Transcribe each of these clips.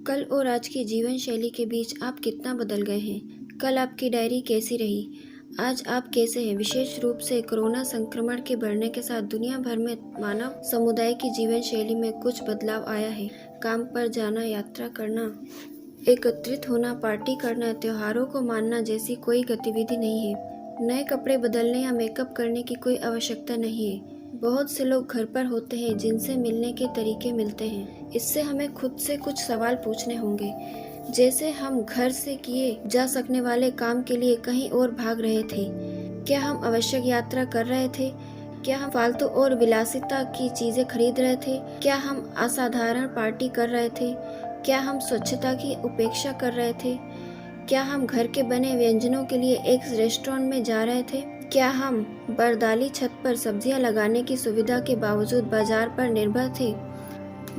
कल और आज की जीवन शैली के बीच आप कितना बदल गए हैं। कल आपकी डायरी कैसी रही, आज आप कैसे हैं। विशेष रूप से कोरोना संक्रमण के बढ़ने के साथ दुनिया भर में मानव समुदाय की जीवन शैली में कुछ बदलाव आया है। काम पर जाना, यात्रा करना, एकत्रित होना, पार्टी करना, त्योहारों को मानना जैसी कोई गतिविधि नहीं है। नए कपड़े बदलने या मेकअप करने की कोई आवश्यकता नहीं है। बहुत से लोग घर पर होते हैं जिनसे मिलने के तरीके मिलते हैं। इससे हमें खुद से कुछ सवाल पूछने होंगे, जैसे हम घर से किए जा सकने वाले काम के लिए कहीं और भाग रहे थे, क्या हम आवश्यक यात्रा कर रहे थे, क्या हम फालतू और विलासिता की चीजें खरीद रहे थे, क्या हम असाधारण पार्टी कर रहे थे, क्या हम स्वच्छता की उपेक्षा कर रहे थे, क्या हम घर के बने व्यंजनों के लिए एक रेस्टोरेंट में जा रहे थे, क्या हम बरदाली छत पर सब्जियां लगाने की सुविधा के बावजूद बाजार पर निर्भर थे।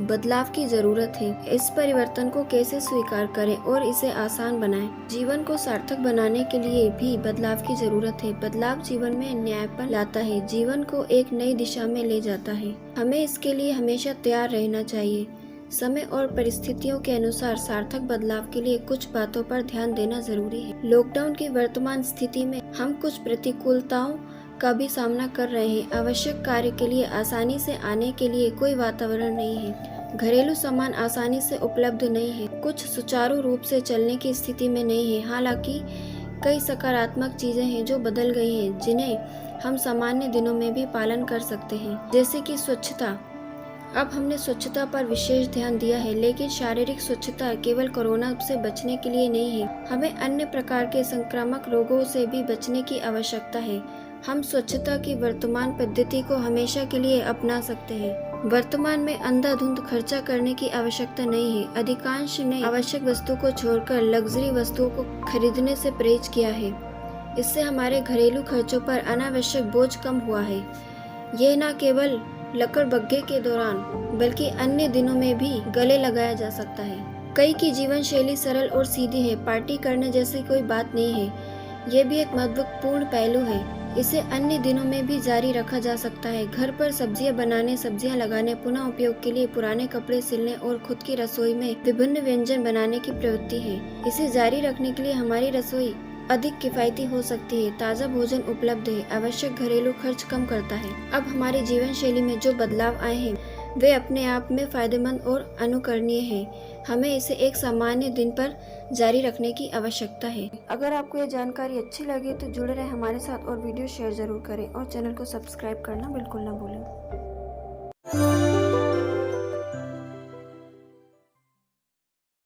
बदलाव की जरूरत है। इस परिवर्तन को कैसे स्वीकार करें और इसे आसान बनाएं। जीवन को सार्थक बनाने के लिए भी बदलाव की जरूरत है। बदलाव जीवन में न्यायपन लाता है, जीवन को एक नई दिशा में ले जाता है। हमें इसके लिए हमेशा तैयार रहना चाहिए। समय और परिस्थितियों के अनुसार सार्थक बदलाव के लिए कुछ बातों पर ध्यान देना जरूरी है। लॉकडाउन की वर्तमान स्थिति में हम कुछ प्रतिकूलताओं का भी सामना कर रहे हैं। आवश्यक कार्य के लिए आसानी से आने के लिए कोई वातावरण नहीं है। घरेलू सामान आसानी से उपलब्ध नहीं है। कुछ सुचारू रूप से चलने की स्थिति में नहीं है। हालांकि कई सकारात्मक चीजें हैं जो बदल गई हैं, जिन्हें हम सामान्य दिनों में भी पालन कर सकते हैं, जैसे कि स्वच्छता। अब हमने स्वच्छता पर विशेष ध्यान दिया है, लेकिन शारीरिक स्वच्छता केवल कोरोना से बचने के लिए नहीं है। हमें अन्य प्रकार के संक्रामक रोगों से भी बचने की आवश्यकता है। हम स्वच्छता की वर्तमान पद्धति को हमेशा के लिए अपना सकते हैं। वर्तमान में अंधाधुंध खर्चा करने की आवश्यकता नहीं है। अधिकांश ने आवश्यक वस्तु को छोड़कर लग्जरी वस्तुओं को खरीदने से परहेज किया है। इससे हमारे घरेलू खर्चों पर अनावश्यक बोझ कम हुआ है। यह न केवल लकड़बग्घे के दौरान बल्कि अन्य दिनों में भी गले लगाया जा सकता है। कई की जीवन शैली सरल और सीधी है। पार्टी करने जैसी कोई बात नहीं है। यह भी एक महत्वपूर्ण पहलू है। इसे अन्य दिनों में भी जारी रखा जा सकता है। घर पर सब्जियां बनाने, सब्जियां लगाने, पुनः उपयोग के लिए पुराने कपड़े सिलने और खुद की रसोई में विभिन्न व्यंजन बनाने की प्रवृत्ति है। इसे जारी रखने के लिए हमारी रसोई अधिक किफायती हो सकती है। ताज़ा भोजन उपलब्ध है। आवश्यक घरेलू खर्च कम करता है। अब हमारी जीवन शैली में जो बदलाव आए हैं वे अपने आप में फायदेमंद और अनुकरणीय हैं। हमें इसे एक सामान्य दिन पर जारी रखने की आवश्यकता है। अगर आपको यह जानकारी अच्छी लगे तो जुड़े रहें हमारे साथ और वीडियो शेयर जरूर करें और चैनल को सब्सक्राइब करना बिल्कुल न भूलें।